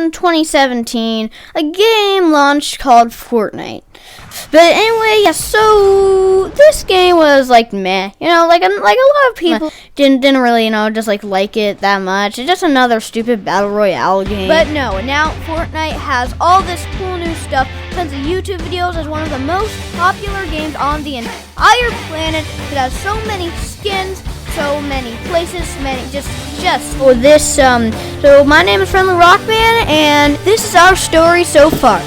in 2017, a game launched called Fortnite. But anyway, yeah, so this game was like meh, like a lot of people didn't really, just like it that much. It's just another stupid battle royale game. But no, now Fortnite has all this cool new stuff, tons of YouTube videos, as one of the most popular games on the entire planet. It has so many skins, so many places, just for this. So my name is Friendly Rockman, and this is our story so far.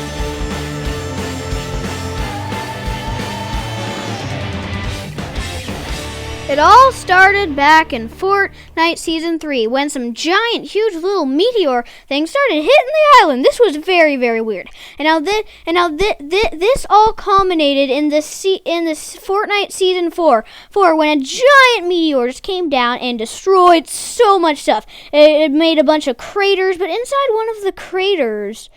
It all started back in Fortnite Season 3 when some giant, huge little meteor thing started hitting the island. This was very, very weird. And now this all culminated in this Fortnite Season 4 when a giant meteor just came down and destroyed so much stuff. It made a bunch of craters, but inside one of the craters,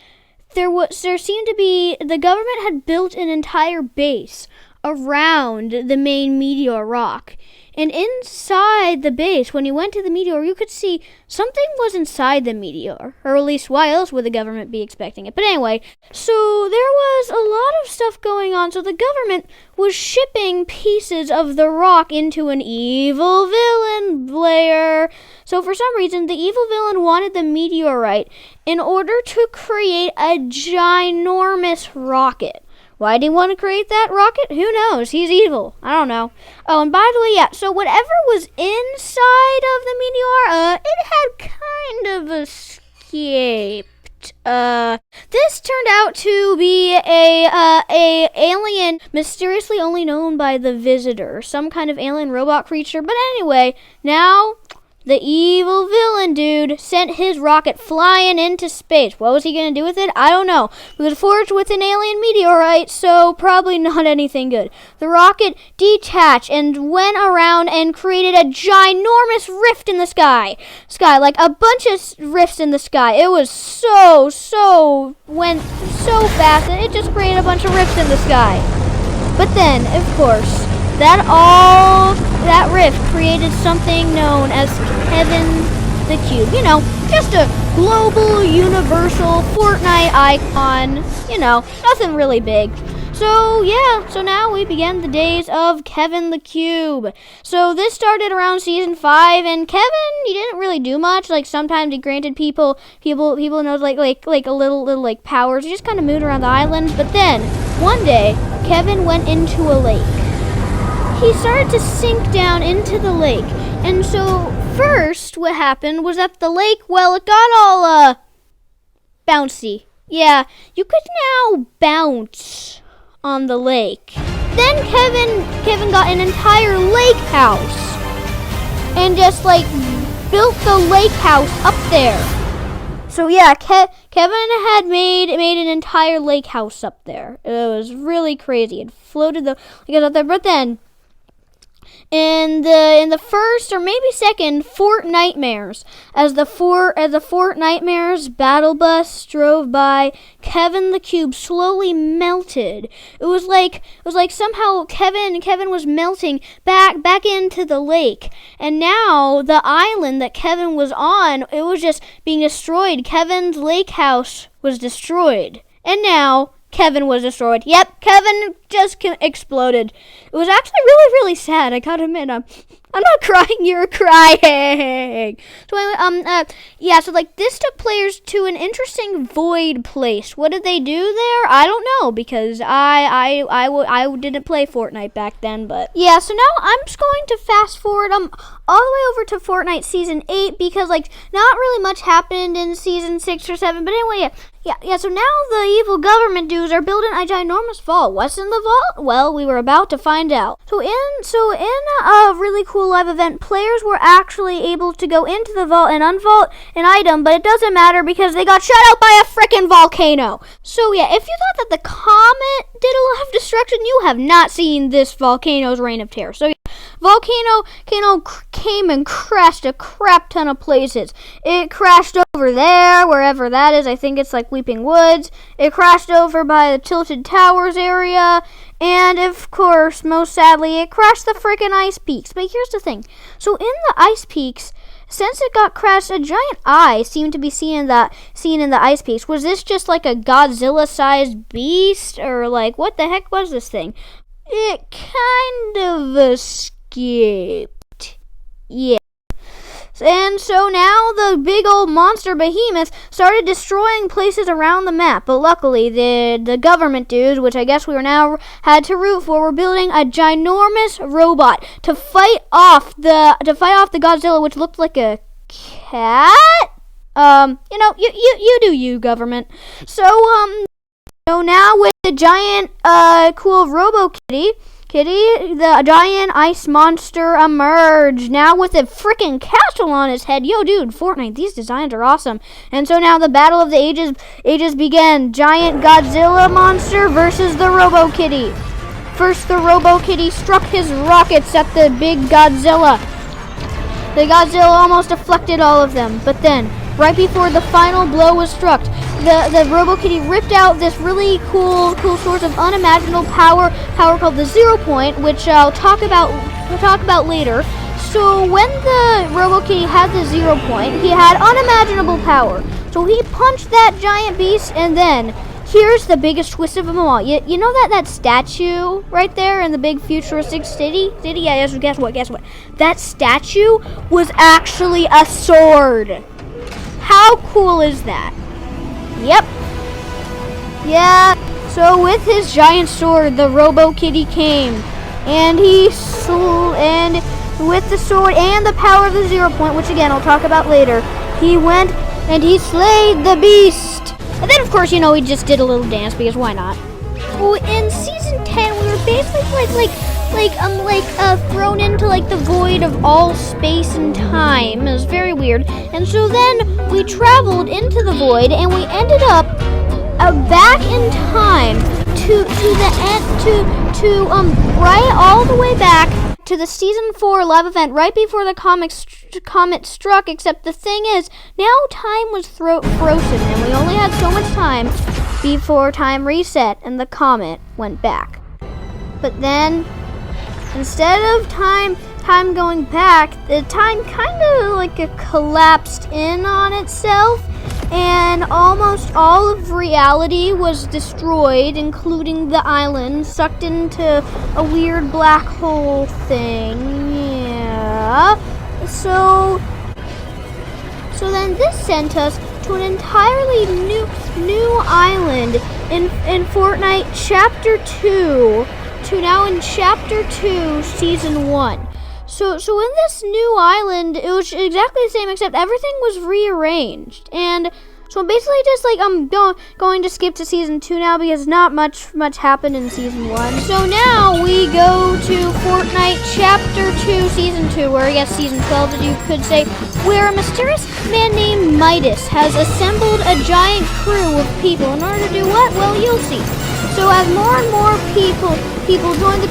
there seemed to be, the government had built an entire base around the main meteor rock. And inside the base, when you went to the meteor, you could see something was inside the meteor. Or at least, why else would the government be expecting it? But anyway, so there was a lot of stuff going on. So the government was shipping pieces of the rock into an evil villain lair. So for some reason, the evil villain wanted the meteorite in order to create a ginormous rocket. Why did he want to create that rocket? Who knows? He's evil. I don't know. Oh, and by the way, yeah, so whatever was inside of the meteor, it had kind of escaped. This turned out to be a alien mysteriously only known by the Visitor, some kind of alien robot creature. But anyway, now the evil villain dude sent his rocket flying into space. What was he going to do with it? I don't know. It was forged with an alien meteorite, so probably not anything good. The rocket detached and went around and created a ginormous rift in the sky. Like a bunch of rifts in the sky. It was went so fast that it just created a bunch of rifts in the sky. But then, of course, that rift created something known as Kevin the Cube. Just a global, universal Fortnite icon. Nothing really big. So, yeah, so now we began the days of Kevin the Cube. So this started around Season 5, and Kevin, he didn't really do much. Like, sometimes he granted people knows, like a little powers. He just kind of moved around the island. But then, one day, Kevin went into a lake. He started to sink down into the lake. And so, first, what happened was that the lake, well, it got all, bouncy. Yeah, you could now bounce on the lake. Then Kevin got an entire lake house. And just, built the lake house up there. So, yeah, Kevin had made an entire lake house up there. It was really crazy. It floated the lake up there, but then in the first or maybe second Fortnitemares, as the Fortnitemares battle bus drove by, Kevin the Cube slowly melted. It was like somehow Kevin was melting back into the lake, and now the island that Kevin was on, it was just being destroyed. Kevin's lake house was destroyed, and now Kevin was destroyed. Yep, Kevin just exploded. It was actually really, really sad. I gotta admit, I'm not crying. You're crying. So anyway, yeah. So this took players to an interesting void place. What did they do there? I don't know, because I didn't play Fortnite back then. But yeah. So now I'm just going to fast forward all the way over to Fortnite Season 8, because not really much happened in Season 6 or 7. But anyway, yeah. Yeah, so now the evil government dudes are building a ginormous vault. What's in the vault? Well, we were about to find out. So in a really cool live event, players were actually able to go into the vault and unvault an item, but it doesn't matter because they got shut out by a frickin' volcano. So yeah, if you thought that the comet did a lot of destruction, you have not seen this volcano's reign of terror. So volcano came and crashed a crap ton of places. It crashed over there, wherever that is. I think it's Weeping Woods. It crashed over by the Tilted Towers area. And, of course, most sadly, it crashed the frickin' Ice Peaks. But here's the thing. So in the Ice Peaks, since it got crashed, a giant eye seemed to be seen in the ice piece. Was this just like a Godzilla-sized beast, or like what the heck was this thing? It kind of escaped. Yeah. And so now the big old monster behemoth started destroying places around the map. But luckily, the government dudes, which I guess we were now had to root for, were building a ginormous robot to fight off the Godzilla, which looked like a cat. You do you, government. So now with the giant cool Robo Kitty, the giant ice monster emerged, now with a freaking castle on his head. Yo, dude, Fortnite, these designs are awesome. And so now the battle of the ages began. Giant Godzilla monster versus the Robo Kitty. First, the Robo Kitty struck his rockets at the big Godzilla. The Godzilla almost deflected all of them, but then, right before the final blow was struck, the Robo Kitty ripped out this really cool source of unimaginable power called the 0 point, which I'll talk about later. So when the Robo Kitty had the 0 point, he had unimaginable power. So he punched that giant beast, and then here's the biggest twist of them all. You know that statue right there in the big futuristic city? Yeah, guess what? That statue was actually a sword. How cool is that? Yep. Yeah. So with his giant sword, the Robo Kitty came, and and with the sword and the power of the 0 point, which again I'll talk about later, he went and he slayed the beast. And then of course, he just did a little dance because why not? So in season 10, we were basically thrown into like the void of all space and time. It was very weird. And so then we traveled into the void, and we ended up back in time to the end right all the way back to the season 4 live event right before the comet struck. Except the thing is, now time was frozen, and we only had so much time before time reset and the comet went back. But then, instead of time going back, the time kind of collapsed in on itself, and almost all of reality was destroyed, including the island, sucked into a weird black hole thing. Yeah. So then this sent us to an entirely new island in Fortnite Chapter 2. To now in Chapter 2, Season 1. So in this new island, it was exactly the same, except everything was rearranged. And so I'm basically just I'm going to skip to Season 2 now, because not much happened in Season 1. So now we go to Fortnite Chapter 2, Season 2, or I guess Season 12, as you could say, where a mysterious man named Midas has assembled a giant crew of people in order to do what? Well, you'll see. So as more and more people join the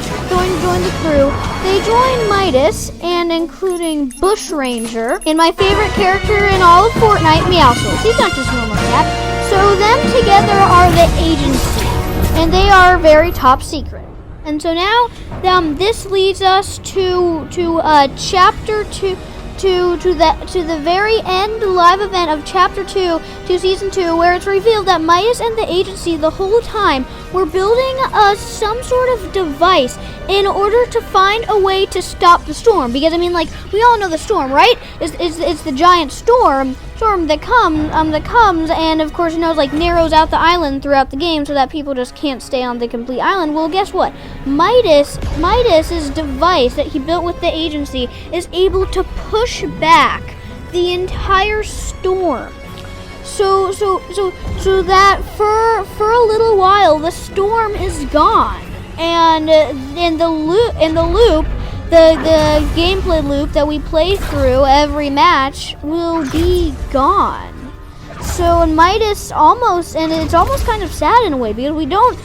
crew, they join Midas, and including Bush Ranger, and my favorite character in all of Fortnite, Meowscles. He's not just normal cat. So them together are the agency, and they are very top secret. And so now, this leads us to Chapter 2. To the very end live event of Chapter 2 to Season 2, where it's revealed that Midas and the agency the whole time were building some sort of device in order to find a way to stop the storm. Because we all know the storm, right? It's the giant storm that comes and of course narrows out the island throughout the game so that people just can't stay on the complete island. Well, guess what? Midas's device that he built with the agency is able to push back the entire storm. So that for a little while the storm is gone, and in the loop, the gameplay loop that we play through every match will be gone. So Midas it's almost kind of sad in a way, because we don't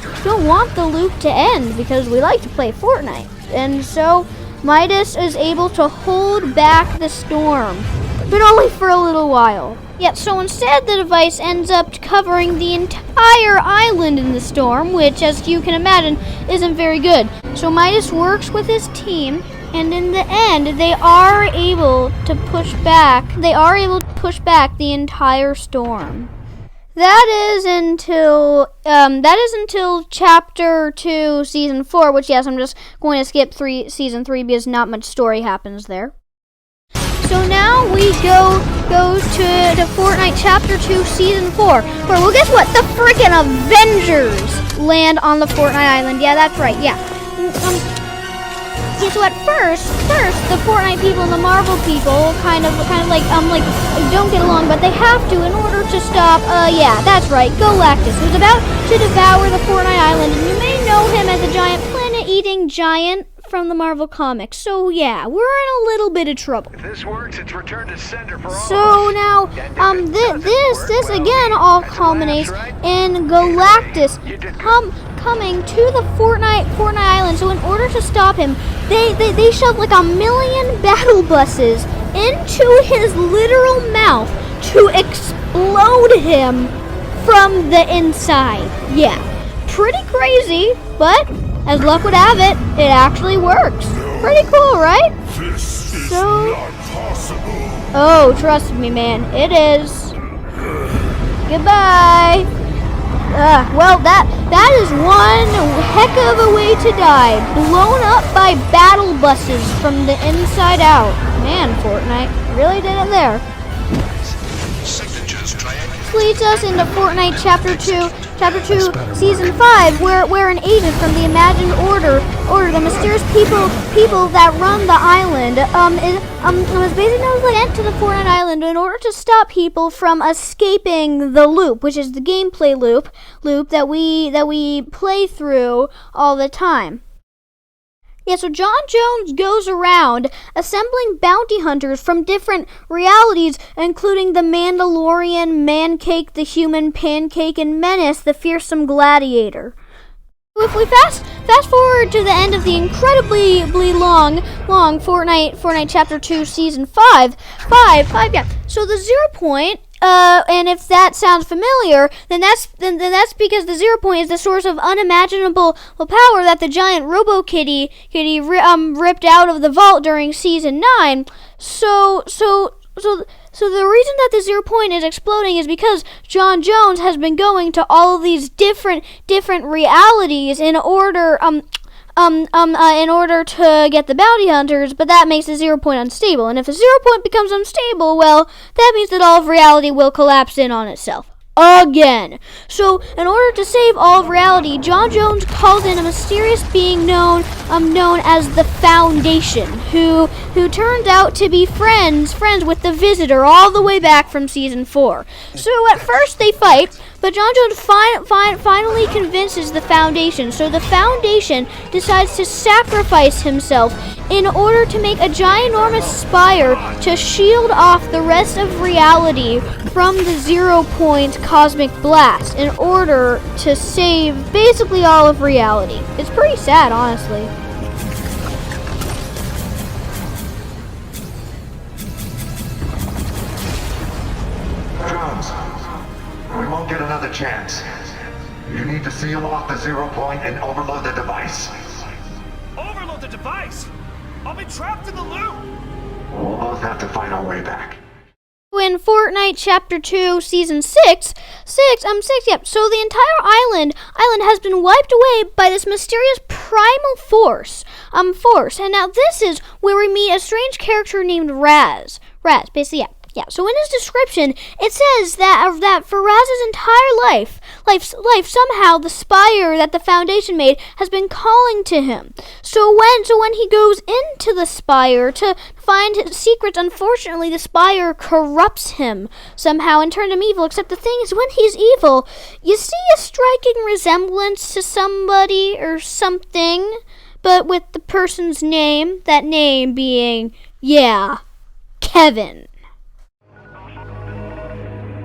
want the loop to end, because we like to play Fortnite. And so Midas is able to hold back the storm, but only for a little while. Yeah, so instead the device ends up covering the entire island in the storm, which, as you can imagine, isn't very good. So Midas works with his team And in the end, they are able to push back. They are able to push back the entire storm. That is until chapter 2, season 4. Which, yes, I'm just going to skip season 3 because not much story happens there. So now we go to Fortnite chapter 2, season 4. Well, guess what? The freaking Avengers land on the Fortnite island. Yeah, that's right. Yeah. Yeah, so at first the Fortnite people and the Marvel people kind of like don't get along, but they have to in order to stop. Yeah, that's right. Galactus, who's about to devour the Fortnite island, and you may know him as a giant planet-eating giant from the Marvel comics. So yeah, we're in a little bit of trouble. If this works, it's return to sender for all So now, this again all culminates in Galactus coming to the Fortnite island. So in order to stop him, they shove like 1 million battle buses into his literal mouth to explode him from the inside. Yeah, pretty crazy, but as luck would have it, it actually works. Pretty cool, right? This is So- not possible. Oh, trust me, man, it is. Goodbye. Well, that is one heck of a way to die. Blown up by battle buses from the inside out. Man, Fortnite really did it there. Signatures triangle. Leads us into Fortnite chapter 2, season 5, where an agent from the Imagined Order, the mysterious people that run the island, was basically sent to the Fortnite island in order to stop people from escaping the loop, which is the gameplay loop that we play through all the time. Yeah, so John Jones goes around assembling bounty hunters from different realities, including the Mandalorian, Mancake, the Human, Pancake, and Menace, the Fearsome Gladiator. If we fast forward to the end of the incredibly long Fortnite chapter 2, season 5, yeah. So the 0 point, and if that sounds familiar, then that's because the 0 point is the source of unimaginable power that the giant Robo Kitty ripped out of the vault during season 9. So the reason that the 0 point is exploding is because John Jones has been going to all of these different realities in order to get the bounty hunters, but that makes the 0 point unstable. And if the 0 point becomes unstable, well, that means that all of reality will collapse in on itself. Again. So, in order to save all of reality, John Jones calls in a mysterious being known as the Foundation, who turns out to be friends with the Visitor all the way back from season 4. So at first they fight, but John Jones finally convinces the Foundation. So the Foundation decides to sacrifice himself in order to make a ginormous spire to shield off the rest of reality from the 0 point cosmic blast in order to save basically all of reality. It's pretty sad, honestly. Jones, we won't get another chance. You need to seal off the 0 point and overload the device. Overload the device. I'll be trapped in the loop. We'll both have to find our way back. In Fortnite chapter 2, season 6, yep. So the entire island has been wiped away by this mysterious primal force. And now this is where we meet a strange character named Raz, basically, yeah. Yeah, so in his description, it says that for Raz's entire life, somehow the spire that the Foundation made has been calling to him. So when he goes into the spire to find his secrets, unfortunately the spire corrupts him somehow and turns him evil. Except the thing is, when he's evil, you see a striking resemblance to somebody or something, but with the person's name, that name being, yeah, Kevin.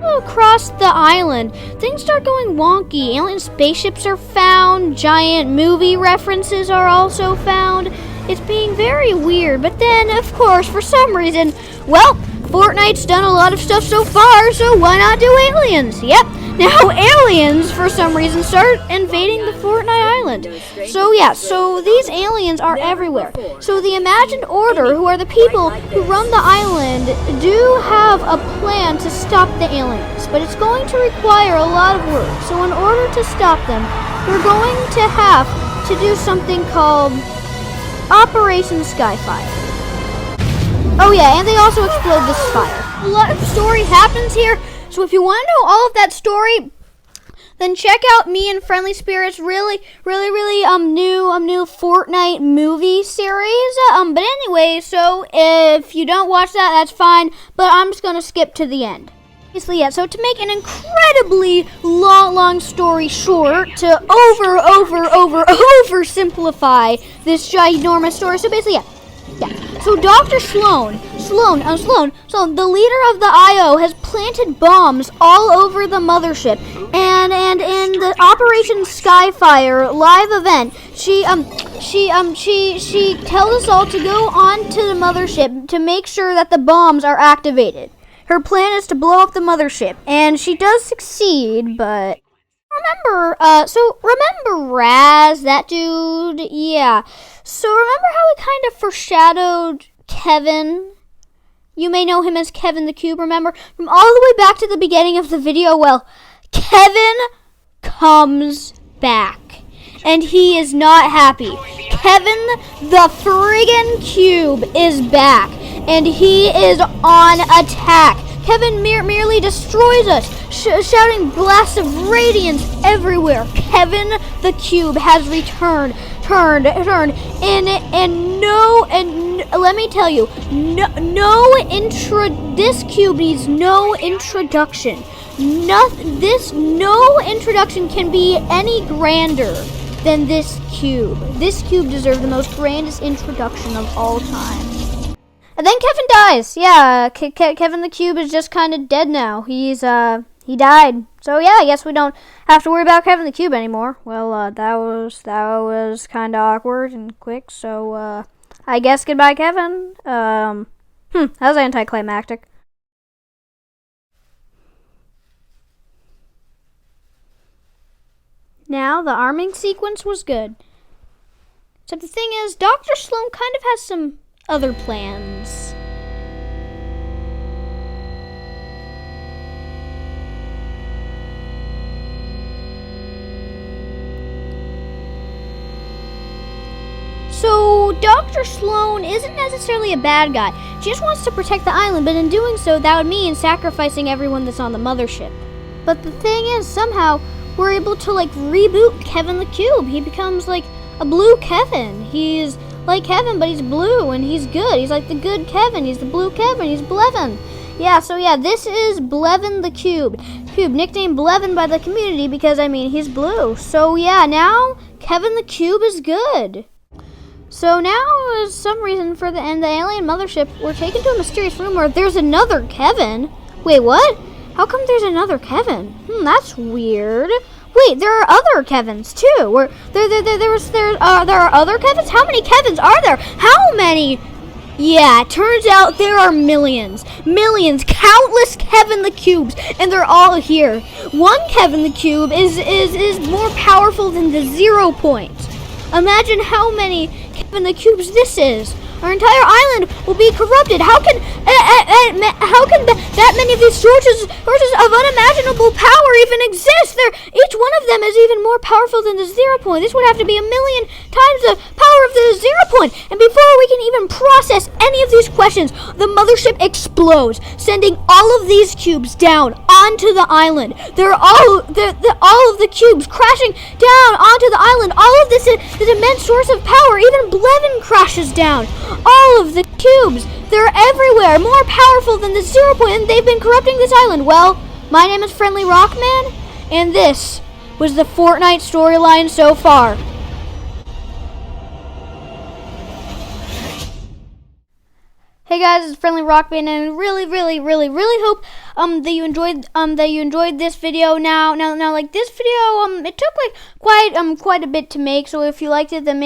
Across the island, things start going wonky. Alien spaceships are found, giant movie references are also found. It's being very weird, but then, of course, for some reason, well, Fortnite's done a lot of stuff so far, so why not do aliens? Yep. Now aliens, for some reason, start invading the Fortnite island. So yeah, so these aliens are everywhere. So the Imagined Order, who are the people who run the island, do have a plan to stop the aliens. But it's going to require a lot of work. So in order to stop them, we're going to have to do something called Operation Skyfire. Oh yeah, and they also explode the spire. A lot of story happens here, so if you want to know all of that story, then check out me and Friendly Spirit's really new Fortnite movie series. But anyway, so if you don't watch that, that's fine, but I'm just gonna skip to the end. Basically, yeah, so to make an incredibly long story short, to oversimplify this ginormous story, so basically, yeah. So Dr. Sloan, the leader of the IO, has planted bombs all over the mothership, and in the Operation Skyfire live event, she tells us all to go on to the mothership to make sure that the bombs are activated. Her plan is to blow up the mothership, and she does succeed, but remember Raz, that dude? Yeah. So remember how he kind of foreshadowed Kevin? You may know him as Kevin the Cube, remember? From all the way back to the beginning of the video, well, Kevin comes back. And he is not happy. Kevin the friggin' Cube is back. And he is on attack. Kevin merely destroys us, shouting blasts of radiance everywhere. Kevin the Cube has returned, and let me tell you, this cube needs no introduction. No introduction can be any grander than this cube. This cube deserves the most grandest introduction of all time. And then Kevin dies. Yeah, Kevin the Cube is just kind of dead now. He died. So yeah, I guess we don't have to worry about Kevin the Cube anymore. Well, that was kind of awkward and quick. So I guess goodbye, Kevin. That was anticlimactic. Now the arming sequence was good. So the thing is, Dr. Sloan kind of has some other plans. So Dr. Sloan isn't necessarily a bad guy. She just wants to protect the island, but in doing so, that would mean sacrificing everyone that's on the mothership. But the thing is, somehow, we're able to reboot Kevin the Cube. He becomes like a blue Kevin. He's like Kevin, but he's blue, and he's good. He's like the good Kevin. He's the blue Kevin. He's Blevin. Yeah, so yeah, this is Blevin the Cube. Nicknamed Blevin by the community because, he's blue. So yeah, now Kevin the Cube is good. So now, for some reason, for the alien mothership, we're taken to a mysterious room where there's another Kevin. Wait, what? How come there's another Kevin? That's weird. Wait, there are other Kevins too. There are other Kevins? How many Kevins are there? How many? Yeah, it turns out there are millions, countless Kevin the Cubes, and they're all here. One Kevin the Cube is more powerful than the 0 point. Imagine how many Kevin the Cubes this is. Our entire island will be corrupted. How can that many of these sources of unimaginable power even exist? Each one of them is even more powerful than the 0 point. This would have to be 1 million times the power of the 0 point. And before we can even process any of these questions, the mothership explodes, sending all of these cubes down onto the island. All of the cubes crashing down onto the island. All of this immense source of power. Even Blevin crashes down. All of the cubes, they're everywhere, more powerful than the 0 point, and they've been corrupting this island. Well, my name is Friendly Rockman, and this was the Fortnite storyline so far. Hey guys, it's Friendly Rockman, and I really hope that you enjoyed this video. Now, like this video, it took quite a bit to make. So if you liked it, then